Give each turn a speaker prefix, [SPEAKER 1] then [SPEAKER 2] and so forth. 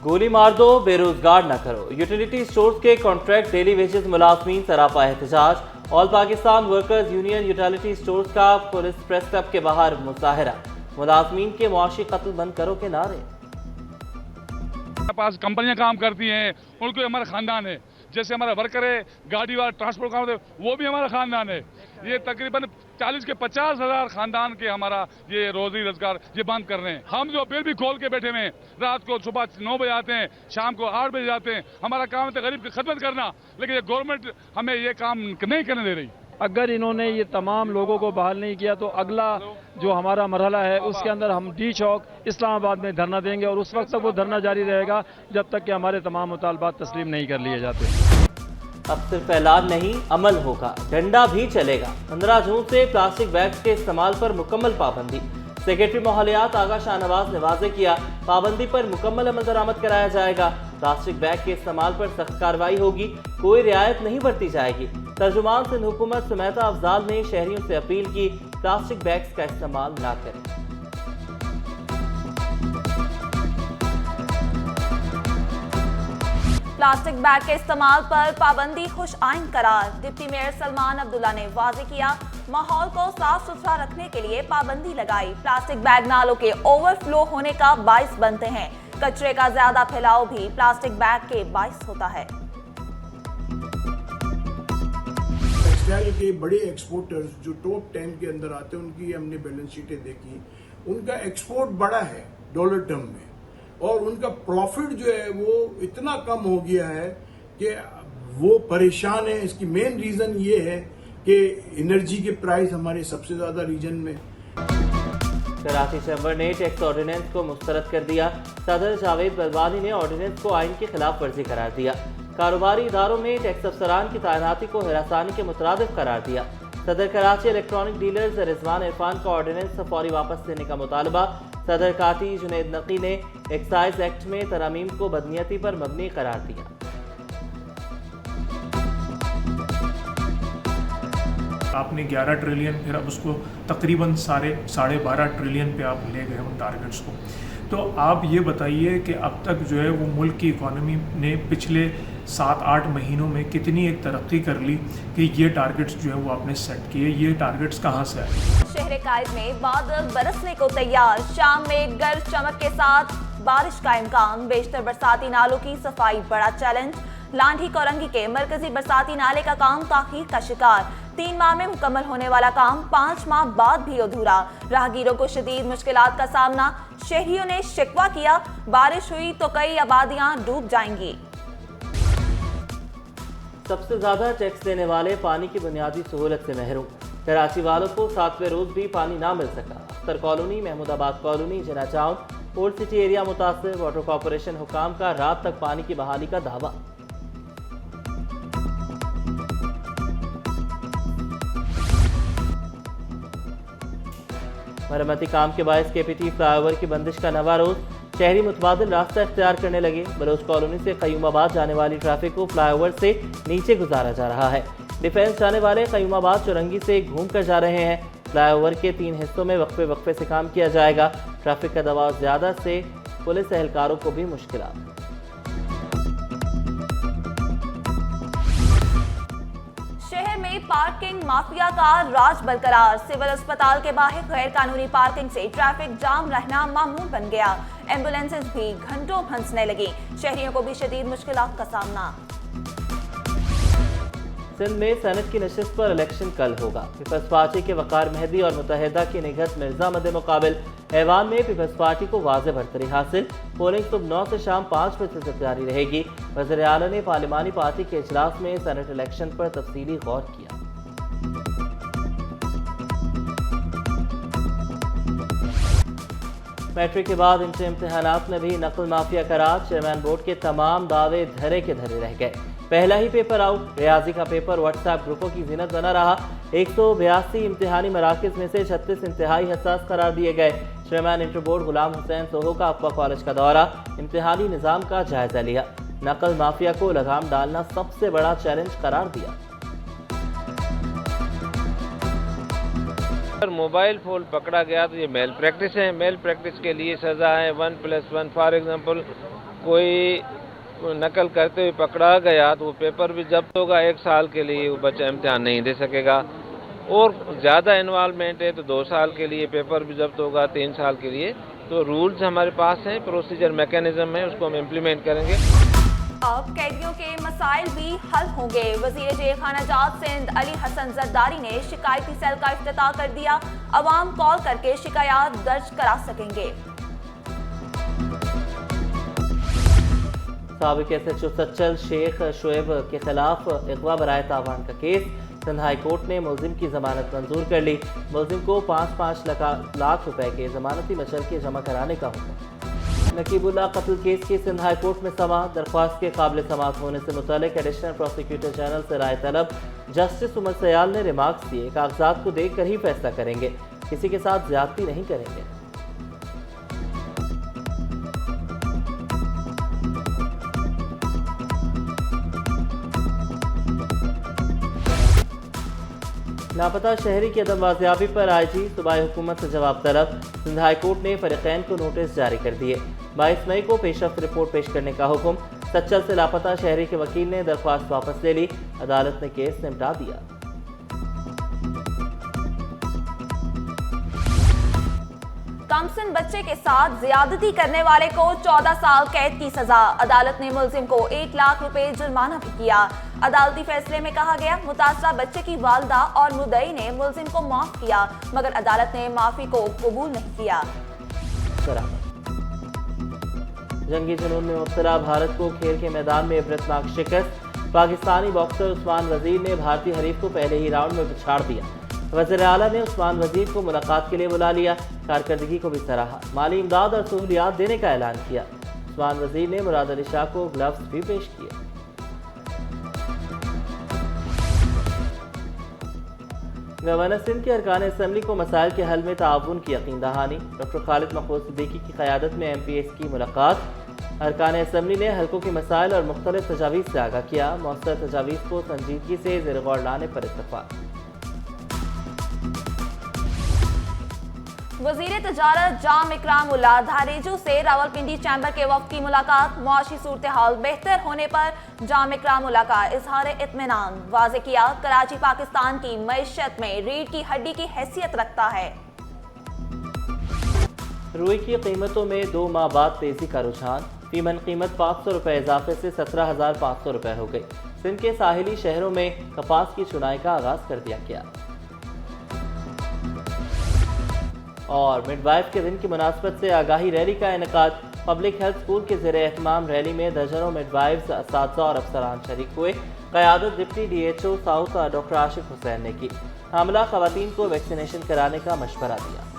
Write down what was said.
[SPEAKER 1] گولی مار دو بے روزگار نہ کرو، یوٹیلیٹی سٹورز کے کانٹریکٹ ڈیلی ویجز ملازمین سراپا احتجاج، all Pakistan workers union utility stores کا پولیس پریس کلب کے باہر مظاہرہ، ملازمین کے معاشی قتل بند کرو کے نعرے۔
[SPEAKER 2] ہمارے پاس کمپنیاں کام کرتی ہیں، ان کو ہمارا خاندان ہے، جیسے ہمارا ورکر ہے، گاڑی والا ٹرانسپورٹ کام کرتے ہیں، وہ بھی ہمارا خاندان ہے۔ یہ تقریباً 40 کے 50 ہزار خاندان کے ہمارا یہ روزی روزگار یہ بند کر رہے ہیں۔ ہم جو پھر بھی کھول کے بیٹھے ہوئے ہیں، رات کو صبح 9 بجے آتے ہیں، شام کو 8 بجے جاتے ہیں۔ ہمارا کام ہے غریب کی خدمت کرنا، لیکن یہ گورنمنٹ ہمیں یہ کام نہیں کرنے دے رہی۔
[SPEAKER 3] اگر انہوں نے یہ تمام لوگوں کو بحال نہیں کیا تو اگلا جو ہمارا مرحلہ ہے اس کے اندر ہم ڈی چوک اسلام آباد میں دھرنا دیں گے، اور اس وقت تک وہ دھرنا جاری رہے گا جب تک کہ ہمارے تمام مطالبات تسلیم نہیں کر لیے جاتے۔
[SPEAKER 1] اب صرف اعلان نہیں، عمل ہوگا، ڈنڈا بھی چلے گا۔ 15 جون سے پلاسٹک بیگز کے استعمال پر مکمل پابندی۔ سیکرٹری ماحولیات آغا شاہ نواز نے واضح کیا، پابندی پر مکمل عمل درآمد کرایا جائے گا۔ پلاسٹک بیگ کے استعمال پر سخت کارروائی ہوگی، کوئی رعایت نہیں برتی جائے گی۔ ترجمان سندھ حکومت سمیتا افضال نے شہریوں سے اپیل کی، پلاسٹک بیگز کا استعمال نہ کریں۔
[SPEAKER 4] پلاسٹک بیگ کے استعمال پر پابندی خوش آئند قرار۔ ڈپٹی میئر سلمان عبداللہ نے واضح کیا، ماحول کو صاف ستھرا رکھنے کے لیے پابندی لگائی۔ پلاسٹک بیگ نالوں کے اوور فلو ہونے کا باعث بنتے ہیں، کچرے کا زیادہ پھیلاؤ بھی پلاسٹک بیگ کے باعث ہوتا ہے۔
[SPEAKER 5] ٹیکسٹائل کے بڑے ایکسپورٹرز جو ٹاپ 10 کے اندر آتے ہیں، ان کی ہم نے بیلنس شیٹیں دیکھی، ان کا ایکسپورٹ بڑا ہے ڈالر ٹرم میں، اور ان کا پروفٹ جو ہے وہ اتنا کم ہو گیا ہے کہ وہ پریشان ہیں۔ اس کی مین ریزن یہ ہے کہ انرجی کے پرائز ہمارے سب سے زیادہ ریجن میں۔
[SPEAKER 1] کراچی چیمبر نے ٹیکس آرڈیننس کو مسترد کر دیا۔ صدر جاوید بلوانی نے آرڈیننس کو آئین کی خلاف ورزی قرار دیا۔ کاروباری اداروں میں ٹیکس افسران کی تعیناتی کو ہراسانی کے مترادف قرار دیا۔ صدر کراچی الیکٹرانک ڈیلرز رضوان عرفان کا آرڈیننس فوری واپس لینے کا مطالبہ۔ صدر کاتی جنید نقی نے ایکسائز ایکٹ میں ترامیم کو بدنیتی پر مبنی قرار دیا۔
[SPEAKER 6] آپ نے 11 ٹریلین، پھر اب اس کو تقریباً 12.5 ٹریلین پہ آپ لے گئے ان ٹارگٹس کو۔ تو آپ یہ بتائیے کہ اب تک جو ہے وہ ملک کی اکانومی نے پچھلے 7-8 مہینوں میں کتنی ایک ترقی کر لی کہ یہ ٹارگٹس جو ہے وہ آپ نے سیٹ کیے، یہ ٹارگٹس کہاں سے آئے؟
[SPEAKER 4] شہر قائد میں بادل برسنے کو تیار، شام میں گرج چمک کے ساتھ بارش کا امکان۔ بیشتر برساتی نالوں کی صفائی بڑا چیلنج۔ لانڈھی کورنگی کے مرکزی برساتی نالے کا کام تاخیر کا شکار۔ 3 ماہ میں مکمل ہونے والا کام 5 ماہ بعد بھی ادھورا۔ راہگیروں کو شدید مشکلات کا سامنا۔ شہریوں نے شکوہ کیا، بارش ہوئی تو کئی آبادیاں ڈوب جائیں گی۔
[SPEAKER 1] سب سے زیادہ ٹیکس دینے والے پانی کی بنیادی سہولت سے محروم۔ کراچی والوں کو 7ویں روز بھی پانی نہ مل سکا۔ اختر کالونی، محمود آباد کالونی، جناح ٹاؤن، اولڈ سٹی ایریا متاثر۔ واٹر کارپوریشن حکام کا رات تک پانی کی بحالی کا دعویٰ۔ مرمتی کام کے باعث کے پی ٹی فلائی اوور کی بندش کا 9واں روز۔ شہری متبادل راستہ اختیار کرنے لگے۔ بلوچ کالونی سے قیوم آباد جانے والی ٹریفک کو فلائی اوور سے نیچے گزارا جا رہا ہے۔ ڈیفنس جانے والے قیوم آباد چورنگی سے گھوم کر جا رہے ہیں۔ فلائی اوور کے 3 حصوں میں وقفے سے کام کیا جائے گا۔ ٹریفک کا دباؤ زیادہ سے پولیس اہلکاروں کو بھی مشکلات۔
[SPEAKER 4] شہر میں پارکنگ مافیا کا راج برقرار۔ سول اسپتال کے باہر غیر قانونی پارکنگ سے ٹریفک جام رہنا معمول بن گیا۔ ایمبولینسز بھی گھنٹوں پھنسنے لگی۔ شہریوں کو بھی شدید مشکلات کا سامنا۔
[SPEAKER 1] سندھ میں سینٹ کی نشست پر الیکشن کل ہوگا۔ پیپلز پارٹی کے وقار مہدی اور متحدہ کی نگہت مرزا مد مقابل۔ ایوان میں پیپلز پارٹی کو واضح برتری حاصل۔ پولنگ صبح 9 سے شام 5 بجے تک جاری رہے گی۔ وزیر اعلیٰ نے پارلیمانی پارٹی کے اجلاس میں سینٹ الیکشن پر تفصیلی غور کیا۔ میٹرک کے بعد انٹر امتحانات میں بھی نقل مافیا قرار۔ چیئرمین بورڈ کے تمام دعوے دھرے کے دھرے رہ گئے۔ پہلا ہی پیپر آؤٹ۔ ریاضی کا پیپر واٹس ایپ گروپوں کی زینت بنا رہا۔ 182 امتحانی مراکز میں سے 36 انتہائی حساس قرار دیے گئے۔ چیئرمین انٹر بورڈ غلام حسین سوہو کا اقوا کالج کا دورہ، امتحانی نظام کا جائزہ لیا۔ نقل مافیا کو لگام ڈالنا سب سے بڑا چیلنج قرار دیا۔
[SPEAKER 7] اگر موبائل فون پکڑا گیا تو یہ میل پریکٹس ہے۔ میل پریکٹس کے لیے سزا ہے 1+1۔ فار ایگزامپل کوئی نقل کرتے ہوئے پکڑا گیا تو وہ پیپر بھی ضبط ہوگا، 1 سال کے لیے وہ بچہ امتحان نہیں دے سکے گا، اور زیادہ انوالومنٹ ہے تو 2 سال کے لیے پیپر بھی ضبط ہوگا، 3 سال کے لیے. تو رولز ہمارے پاس ہیں، پروسیجر میکینزم ہے، اس کو ہم امپلیمنٹ کریں گے.
[SPEAKER 4] اب قیدیوں کے مسائل بھی حل ہوں گے. وزیر جے خانہ جات سندھ علی حسن زرداری نے شکایتی سیل کا افتتاح کر دیا. عوام کال کر کے شکایات درج کرا سکیں گے.
[SPEAKER 1] سابق ایس ایچ او سچل شیخ شعیب کے خلاف اغوا برائے تاوان کا کیس. سندھ ہائی کورٹ نے ملزم کی ضمانت منظور کر لی. ملزم کو 5-5 لاکھ روپے کے ضمانتی مشرقے جمع کرانے کا حکم. نقیب اللہ قتل کیس کی سندھ ہائی کورٹ میں سماعت. درخواست کے قابل سماعت ہونے سے متعلق ایڈیشنل پروسیکیوٹر جنرل سے رائے طلب. جسٹس عمر سیال نے ریمارکس دیے، کاغذات کو دیکھ کر ہی فیصلہ کریں گے، کسی کے ساتھ زیادتی نہیں کریں گے. لاپتہ شہری کی عدم بازیابی پر آئی جی صوبائی حکومت سے جواب طلب. سندھ ہائی کورٹ نے فریقین کو نوٹس جاری کر دیے. 22 مئی کو پیش رفت رپورٹ پیش کرنے کا حکم. سچل سے لاپتہ شہری کے وکیل نے درخواست واپس لے لی. عدالت نے کیس نمٹا دیا.
[SPEAKER 4] کمسن بچے کے ساتھ زیادتی کرنے والے کو 14 سال قید کی سزا. عدالت نے ملزم کو 1 لاکھ روپے جرمانہ بھی کیا. عدالتی فیصلے میں کہا گیا متاثرہ بچے کی والدہ اور مدعی نے ملزم کو معاف کیا، مگر عدالت نے معافی کو قبول نہیں کیا.
[SPEAKER 1] جنگی جنون میں مبتلا بھارت کو کھیل کے میدان میں عبرتناک شکست. پاکستانی باکسر عثمان وزیر نے بھارتی حریف کو پہلے ہی راؤنڈ میں پچھاڑ دیا. وزیر اعلیٰ نے عثمان وزیر کو ملاقات کے لیے بلا لیا. کارکردگی کو بھی سراہا. مالی امداد اور سہولیات دینے کا اعلان کیا. عثمان وزیر نے مراد علی شاہ کو گلوز بھی پیش کیے. گورنر سندھ کے ارکان اسمبلی کو مسائل کے حل میں تعاون کی یقین دہانی. ڈاکٹر خالد محفوظ صدیقی کی قیادت میں ایم پی ایس کی ملاقات. ارکان اسمبلی نے حلقوں کے مسائل اور مختلف تجاویز سے آگاہ کیا. مؤثر تجاویز کو سنجیدگی سے زیر غور لانے پر اتفاق.
[SPEAKER 4] وزیر تجارت جام اکرام اللہ دھاریجو سے راولپنڈی چیمبر کے وفد کی ملاقات. معاشی صورتحال بہتر ہونے پر جام اکرام اللہ کا اظہار اطمینان. واضح کیا کراچی پاکستان کی معیشت میں ریڑھ کی ہڈی کی حیثیت رکھتا ہے.
[SPEAKER 1] روئی کی قیمتوں میں 2 ماہ بعد تیزی کا رجحان. فی من قیمت 500 روپے اضافے سے 17,500 روپے ہو گئی. سندھ کے ساحلی شہروں میں کپاس کی چنائی کا آغاز کر دیا گیا. اور مڈ وائف کے دن کی مناسبت سے آگاہی ریلی کا انعقاد. پبلک ہیلتھ اسکول کے زیر اہتمام ریلی میں درجنوں مڈ وائفز، اساتذہ اور افسران شریک ہوئے. قیادت deputy D H O south doctor Ashiq Hussain نے کی. حاملہ خواتین کو ویکسینیشن کرانے کا مشورہ دیا.